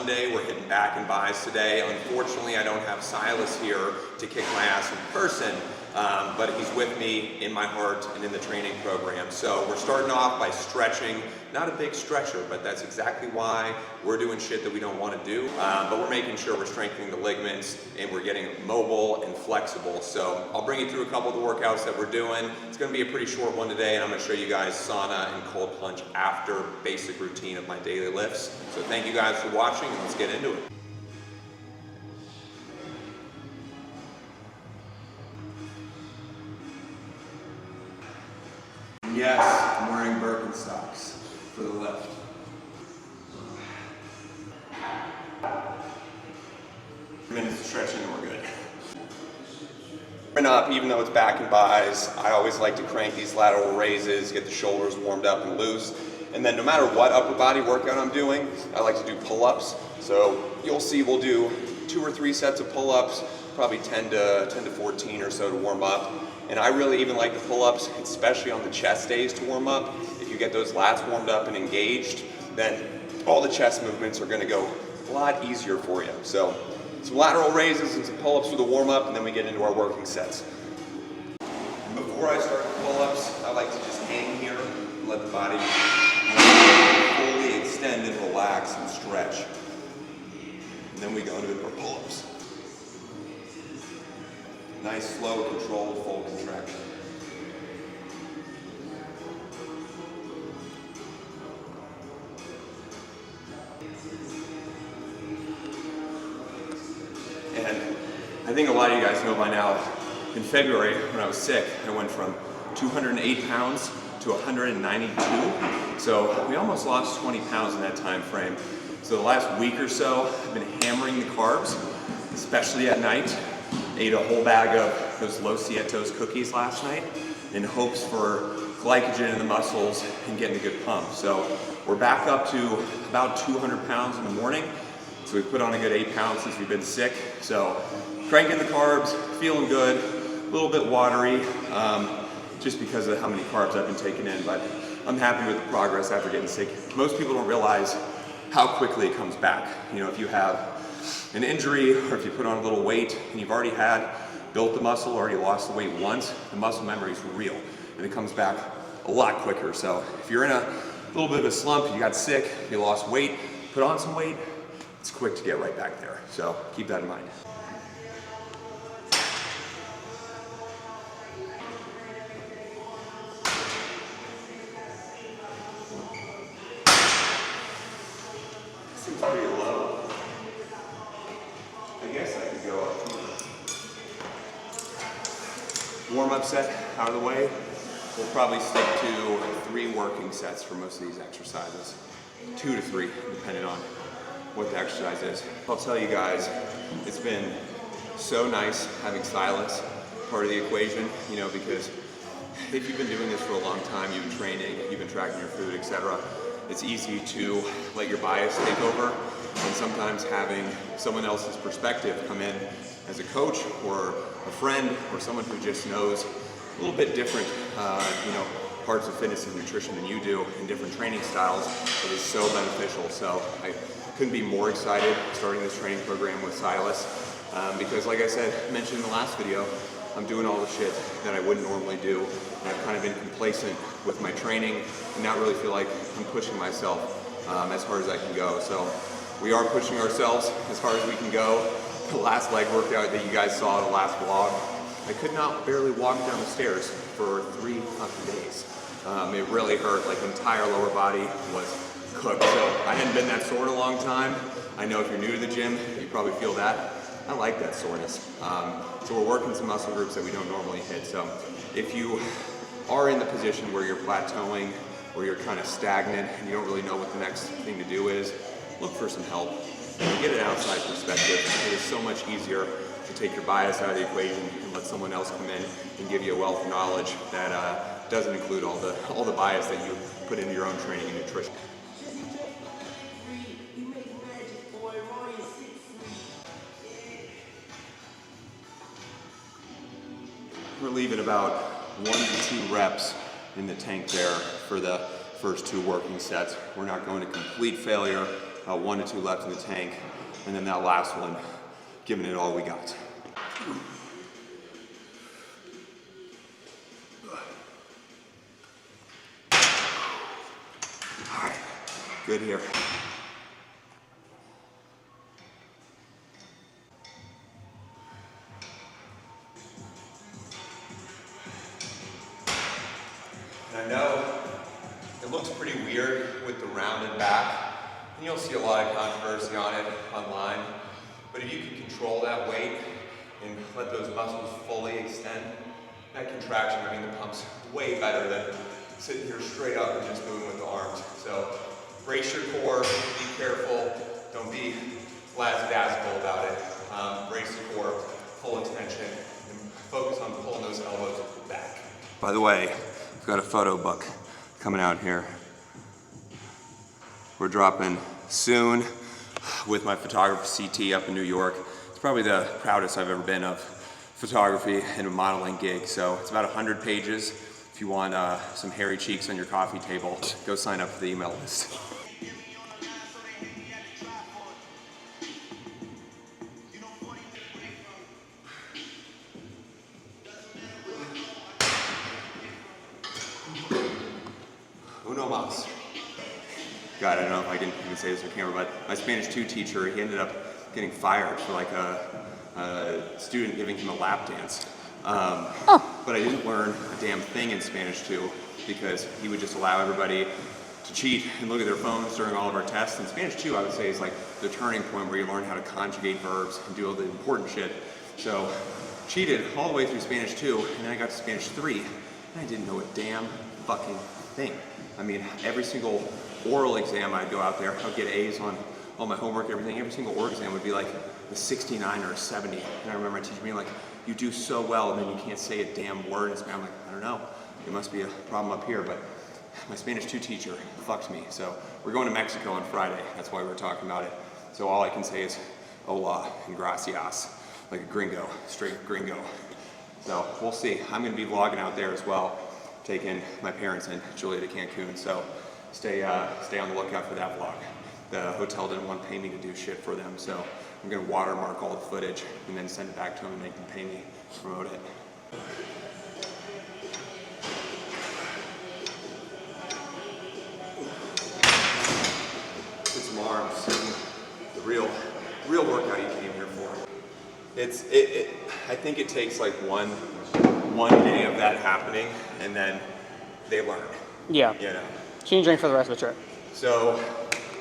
Monday. We're hitting back and buys today. Unfortunately, I don't have Silas here to kick my ass in person, but he's with me in my heart and in the training program. So we're starting off by stretching. Not a big stretcher, but that's exactly why we're doing shit that we don't want to do. But we're making sure we're strengthening the ligaments and we're getting mobile and flexible. So I'll bring you through a couple of the workouts that we're doing. It's going to be a pretty short one today, and I'm going to show you guys sauna and cold plunge after basic routine of my daily lifts. So thank you guys for watching, and let's get into it. Yes, I'm wearing Birkenstocks for the lift. Minutes of stretching and we're good. And up, even though it's back and buys, I always like to crank these lateral raises, get the shoulders warmed up and loose. And then no matter what upper body workout I'm doing, I like to do pull-ups. So you'll see we'll do 2 or 3 sets of pull-ups, probably 10 to 14 or so to warm up. And I really even like the pull-ups, especially on the chest days to warm up. If you get those lats warmed up and engaged, then all the chest movements are gonna go a lot easier for you. So some lateral raises and some pull-ups for the warm-up, and then we get into our working sets. Before I start the pull-ups, I like to just hang here and let the body fully extend and relax and stretch. And then we go into our pull-ups. Nice, slow, controlled, full contraction. And I think a lot of you guys know by now, in February when I was sick, I went from 208 pounds to 192. So we almost lost 20 pounds in that time frame. So the last week or so, I've been hammering the carbs, especially at night. Ate a whole bag of those Los Cietos cookies last night in hopes for glycogen in the muscles and getting a good pump. So we're back up to about 200 pounds in the morning. So we've put on a good 8 pounds since we've been sick. So cranking the carbs, feeling good, a little bit watery, just because of how many carbs I've been taking in, but I'm happy with the progress after getting sick. Most people don't realize how quickly it comes back. You know, if you have an injury or if you put on a little weight and you've already built the muscle, already lost the weight once, the muscle memory is real and it comes back a lot quicker. So if you're in a little bit of a slump, you got sick, you lost weight, put on some weight, it's quick to get right back there. So keep that in mind. Seems pretty low. I guess I could go up. Warm-up set out of the way. We'll probably stick to 3 working sets for most of these exercises. 2 to 3, depending on what the exercise is. I'll tell you guys, it's been so nice having Silas part of the equation, you know, because if you've been doing this for a long time, you've been training, you've been tracking your food, etc., it's easy to let your bias take over, and sometimes having someone else's perspective come in as a coach or a friend or someone who just knows a little bit different, you know, parts of fitness and nutrition than you do and different training styles, it is so beneficial. So I couldn't be more excited starting this training program with Silas, because like I said, mentioned in the last video, I'm doing all the shit that I wouldn't normally do, and I've kind of been complacent with my training and not really feel like I'm pushing myself as hard as I can go. So we are pushing ourselves as hard as we can go. The last leg workout that you guys saw in the last vlog, I could not barely walk down the stairs for 3 fucking days. It really hurt, like the entire lower body was cooked. So I hadn't been that sore in a long time. I know if you're new to the gym, you probably feel that. I like that soreness. So we're working some muscle groups that we don't normally hit. So if you are in the position where you're plateauing or you're kind of stagnant and you don't really know what the next thing to do is, look for some help and get an outside perspective. It is so much easier to take your bias out of the equation and let someone else come in and give you a wealth of knowledge that doesn't include all the bias that you put into your own training and nutrition. We're leaving about 1 to 2 reps in the tank there for the first 2 working sets. We're not going to complete failure. 1 to 2 left in the tank, and then that last one, giving it all we got. All right, good here. And I know it looks pretty weird with the rounded back, and you'll see a lot of controversy on it online, but if you can control that weight and let those muscles fully extend, that contraction, I mean, the pump's way better than sitting here straight up and just moving with the arms. So brace your core, be careful, don't be lackadaisical about it. Brace the core, full extension, and focus on pulling those elbows back. By the way, I've got a photo book coming out here. We're dropping soon with my photographer CT up in New York. It's probably the proudest I've ever been of photography and a modeling gig. So it's about 100 pages. If you want some hairy cheeks on your coffee table, go sign up for the email list. Uno mas. God, I don't know if I can even say this on camera, but my Spanish 2 teacher, he ended up getting fired for like a student giving him a lap dance. But I didn't learn a damn thing in Spanish 2 because he would just allow everybody to cheat and look at their phones during all of our tests. And Spanish 2, I would say, is like the turning point where you learn how to conjugate verbs and do all the important shit. So cheated all the way through Spanish 2, and then I got to Spanish 3, and I didn't know a damn fucking thing. I mean, every single oral exam I'd go out there, I'd get A's on all my homework, everything. Every single oral exam would be like a 69 or a 70. And I remember my teacher being like, you do so well, and then you can't say a damn word in Spanish. I'm like, I don't know. There must be a problem up here, but my Spanish 2 teacher fucked me. So we're going to Mexico on Friday. That's why we're talking about it. So all I can say is hola and gracias, like a gringo, straight gringo. So we'll see. I'm going to be vlogging out there as well, taking my parents and Julia to Cancun. So stay on the lookout for that vlog. The hotel didn't want to pay me to do shit for them, so I'm going to watermark all the footage and then send it back to them and make them pay me to promote it. Get some arms, the real workout you came here for. I think it takes like one day of that happening, and then they learn. Yeah. You know. Change drink for the rest of the trip. So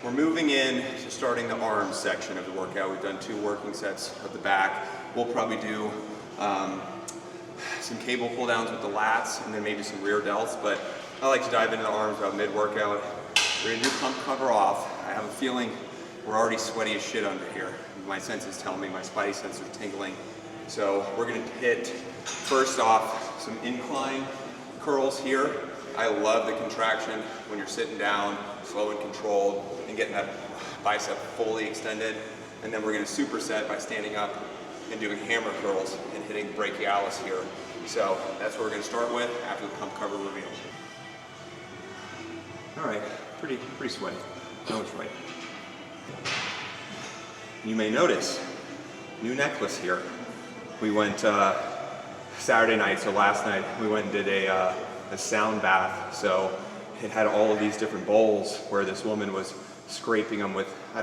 we're moving in to starting the arms section of the workout. We've done 2 working sets of the back. We'll probably do some cable pull downs with the lats and then maybe some rear delts, but I like to dive into the arms about mid-workout. We're gonna do pump cover off. I have a feeling we're already sweaty as shit under here. My senses tell me, my spidey senses are tingling. So we're gonna hit, first off, some incline curls here. I love the contraction when you're sitting down, slow and controlled, and getting that bicep fully extended. And then we're gonna superset by standing up and doing hammer curls and hitting brachialis here. So that's what we're gonna start with after the pump cover reveal. All right, pretty sweaty. No, it's right. You may notice, new necklace here. We went Saturday night, so last night we went and did a sound bath. So it had all of these different bowls where this woman was scraping them with, I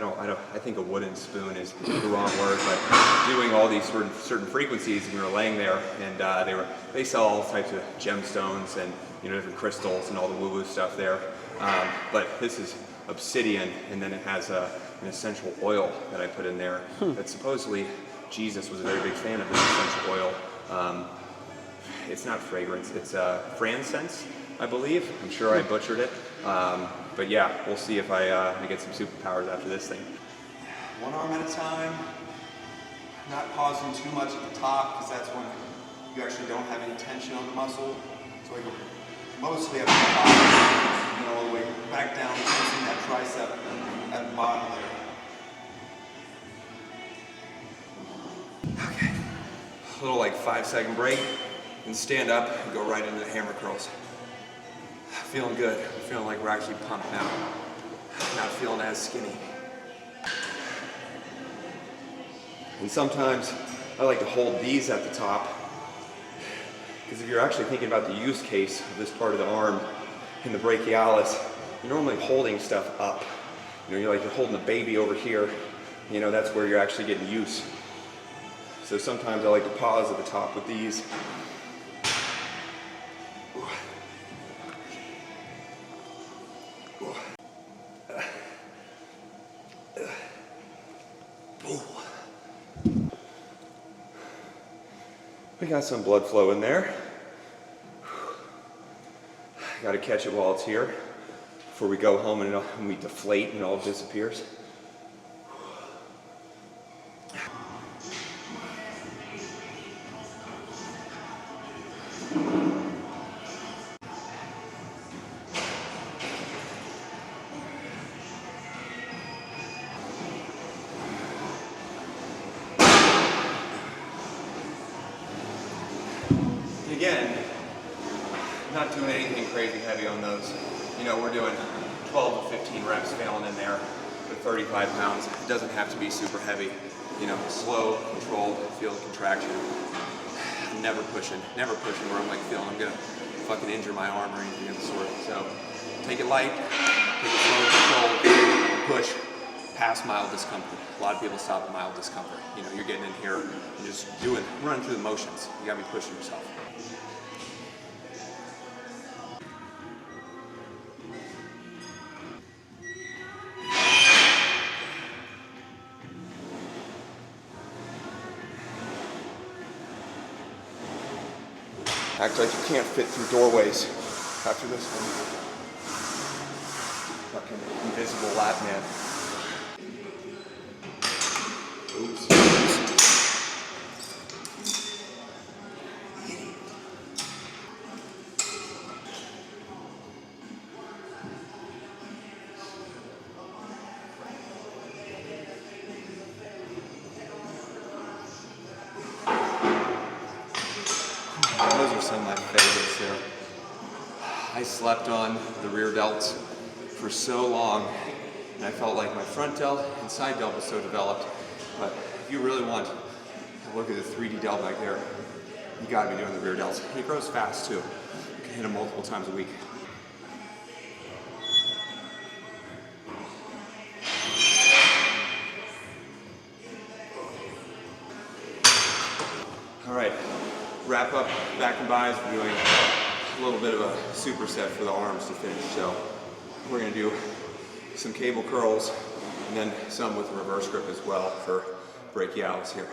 think a wooden spoon is the wrong word, but doing all these certain frequencies, and we were laying there, and they sell all types of gemstones and different crystals and all the woo-woo stuff there. But this is obsidian, and then it has an essential oil that I put in there that supposedly Jesus was a very big fan of this essential oil. It's not fragrance, it's frankincense, I believe. I'm sure I butchered it. But yeah, we'll see if I get some superpowers after this thing. One arm at a time, not pausing too much at the top, because that's when you actually don't have any tension on the muscle. So I go mostly at the top, all the way back down, tensing that tricep at the bottom there. Okay, a little like 5-second break, and stand up and go right into the hammer curls. Feeling good. I'm feeling like we're actually pumped now. Not feeling as skinny. And sometimes I like to hold these at the top, because if you're actually thinking about the use case of this part of the arm in the brachialis, you're normally holding stuff up. You know, you're holding the baby over here. You know, that's where you're actually getting use. So sometimes I like to pause at the top with these. We got some blood flow in there. Got to catch it while it's here before we go home and we deflate and it all disappears. Again, not doing anything crazy heavy on those. You know, we're doing 12 to 15 reps failing in there with 35 pounds. It doesn't have to be super heavy. You know, slow, controlled, feel the contraction. I'm never pushing where I'm like feeling I'm gonna fucking injure my arm or anything of the sort. So take it light, take it slow, controlled, push past mild discomfort. A lot of people stop at mild discomfort. You know, you're getting in here and just running through the motions. You gotta be pushing yourself. Act like you can't fit through doorways after this one. Fucking invisible lap man. Oops. Those are some of my favorites there. I slept on the rear delts for so long, and I felt like my front delt and side delt was so developed. But if you really want to look at the 3D delt back there, you gotta be doing the rear delts. It grows fast too. You can hit them multiple times a week. All right. Wrap up back and buys. We're doing a little bit of a superset for the arms to finish. So we're going to do some cable curls and then some with reverse grip as well for brachialis here.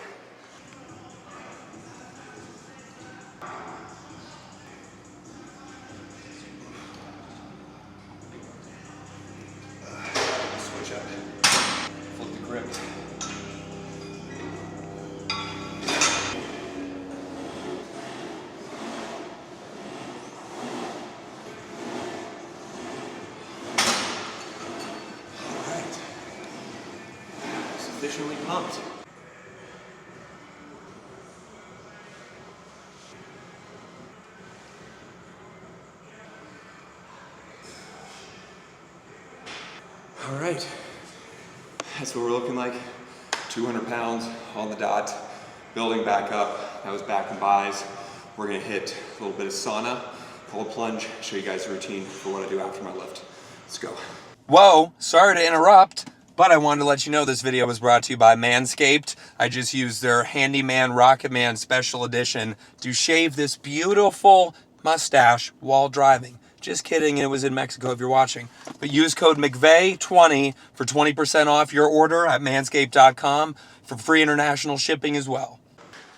Switch up. Flip the grip. Sufficiently pumped. All right, that's what we're looking like. 200 pounds on the dot, building back up. That was back and buys. We're gonna hit a little bit of sauna, cold plunge, show you guys the routine for what I do after my lift. Let's go. Whoa, sorry to interrupt, but I wanted to let you know this video was brought to you by Manscaped. I just used their Handyman Rocket Man Special Edition to shave this beautiful mustache while driving. Just kidding, it was in Mexico if you're watching. But use code McVeigh20 for 20% off your order at manscaped.com for free international shipping as well.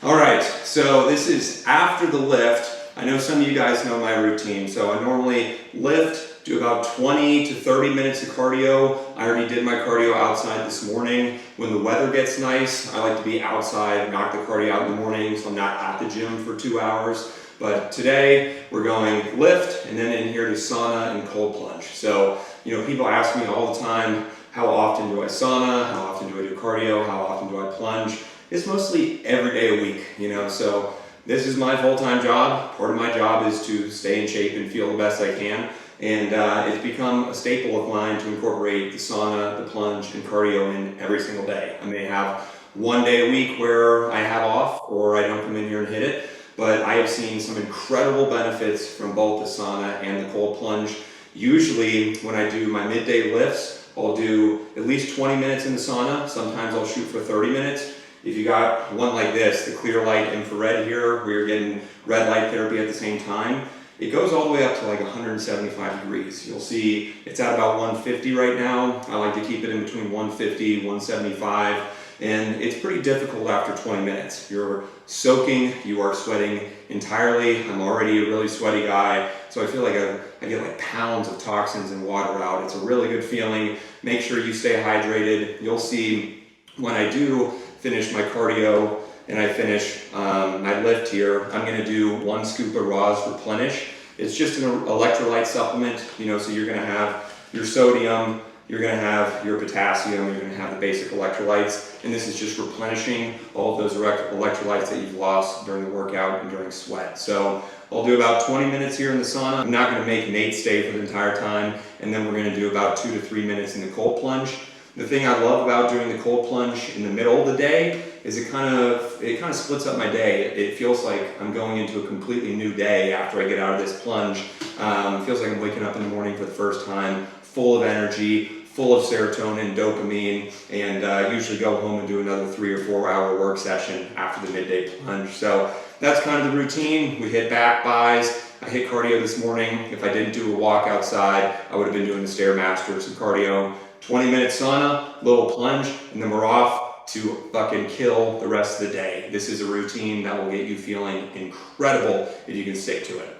All right, so this is after the lift. I know some of you guys know my routine. So I normally lift, do about 20 to 30 minutes of cardio. I already did my cardio outside this morning. When the weather gets nice, I like to be outside, knock the cardio out in the morning so I'm not at the gym for 2 hours. But today we're going lift and then in here to sauna and cold plunge. So, you know, people ask me all the time, how often do I sauna? How often do I do cardio? How often do I plunge? It's mostly every day a week, you know, so this is my full-time job. Part of my job is to stay in shape and feel the best I can. And it's become a staple of mine to incorporate the sauna, the plunge, and cardio in every single day. I may have one day a week where I have off or I don't come in here and hit it. But I have seen some incredible benefits from both the sauna and the cold plunge. Usually when I do my midday lifts, I'll do at least 20 minutes in the sauna. Sometimes I'll shoot for 30 minutes. If you got one like this, the clear light infrared here, where you're getting red light therapy at the same time, it goes all the way up to like 175 degrees. You'll see it's at about 150 right now. I like to keep it in between 150, 175, and it's pretty difficult after 20 minutes. You're soaking, you are sweating entirely. I'm already a really sweaty guy, so I feel like I get like pounds of toxins and water out. It's a really good feeling. Make sure you stay hydrated. You'll see when I do finish my cardio and I finish my lift here, I'm gonna do 1 scoop of Raw's Replenish. It's just an electrolyte supplement, you know, so you're gonna have your sodium, you're gonna have your potassium, you're gonna have the basic electrolytes, and this is just replenishing all of those electrolytes that you've lost during the workout and during sweat. So I'll do about 20 minutes here in the sauna. I'm not gonna make Nate stay for the entire time, and then we're gonna do about 2 to 3 minutes in the cold plunge. The thing I love about doing the cold plunge in the middle of the day is it kind of splits up my day. It feels like I'm going into a completely new day after I get out of this plunge. It feels like I'm waking up in the morning for the first time, full of energy, full of serotonin, dopamine, and usually go home and do another 3 or 4 hour work session after the midday plunge. So that's kind of the routine. We hit back buys. I hit cardio this morning. If I didn't do a walk outside, I would have been doing the Stairmaster, some cardio. 20-minute sauna, little plunge, and then we're off to fucking kill the rest of the day. This is a routine that will get you feeling incredible if you can stick to it.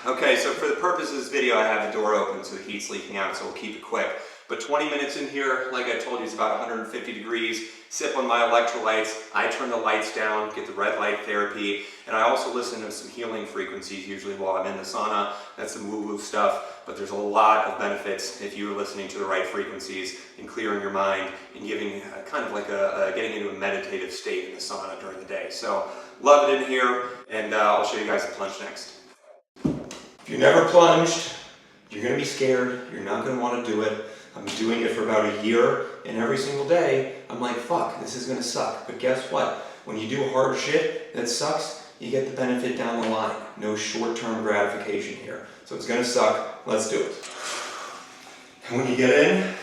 Okay, so for the purpose of this video, I have the door open so the heat's leaking out, so we'll keep it quick. But 20 minutes in here, like I told you, it's about 150 degrees. Sip on my electrolytes. I turn the lights down, get the red light therapy, and I also listen to some healing frequencies usually while I'm in the sauna. That's some woo-woo stuff, but there's a lot of benefits if you're listening to the right frequencies and clearing your mind and giving kind of like getting into a meditative state in the sauna during the day. So love it in here, and I'll show you guys the plunge next. If you've never plunged, you're gonna be scared, you're not gonna wanna do it. I'm doing it for about a year, and every single day, I'm like, fuck, this is gonna suck. But guess what? When you do hard shit that sucks, you get the benefit down the line. No short-term gratification here. So it's gonna suck, let's do it. And when you get in,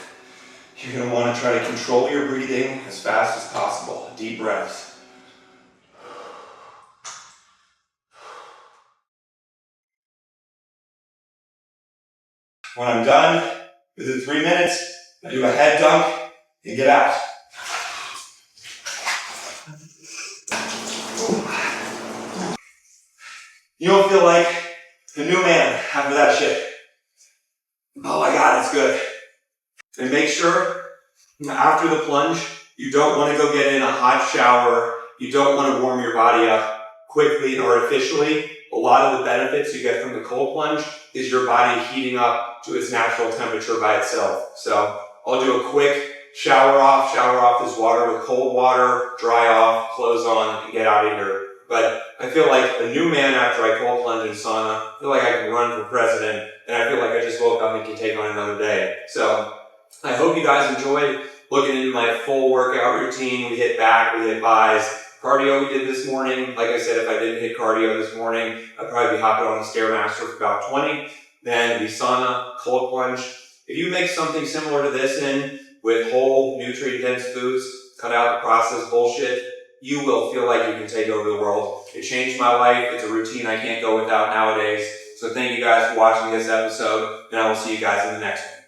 you're gonna wanna try to control your breathing as fast as possible. Deep breaths. When I'm done, within 3 minutes, I do a head dunk and get out. You don't feel like a new man after that shit. Oh my God, it's good. And make sure after the plunge, you don't want to go get in a hot shower. You don't want to warm your body up quickly or artificially. A lot of the benefits you get from the cold plunge is your body heating up to its natural temperature by itself. So I'll do a quick shower off this water with cold water, dry off, clothes on, and get out of here. But I feel like a new man after I cold plunge in sauna. I feel like I can run for president, and I feel like I just woke up and can take on another day. So I hope you guys enjoyed looking into my full workout routine. We hit back, we hit buys. Cardio we did this morning. Like I said, if I didn't hit cardio this morning, I'd probably be hopping on the Stairmaster for about 20. Then the sauna, cold plunge. If you make something similar to this in with whole nutrient-dense foods, cut out the processed bullshit, you will feel like you can take over the world. It changed my life. It's a routine I can't go without nowadays. So thank you guys for watching this episode, and I will see you guys in the next one.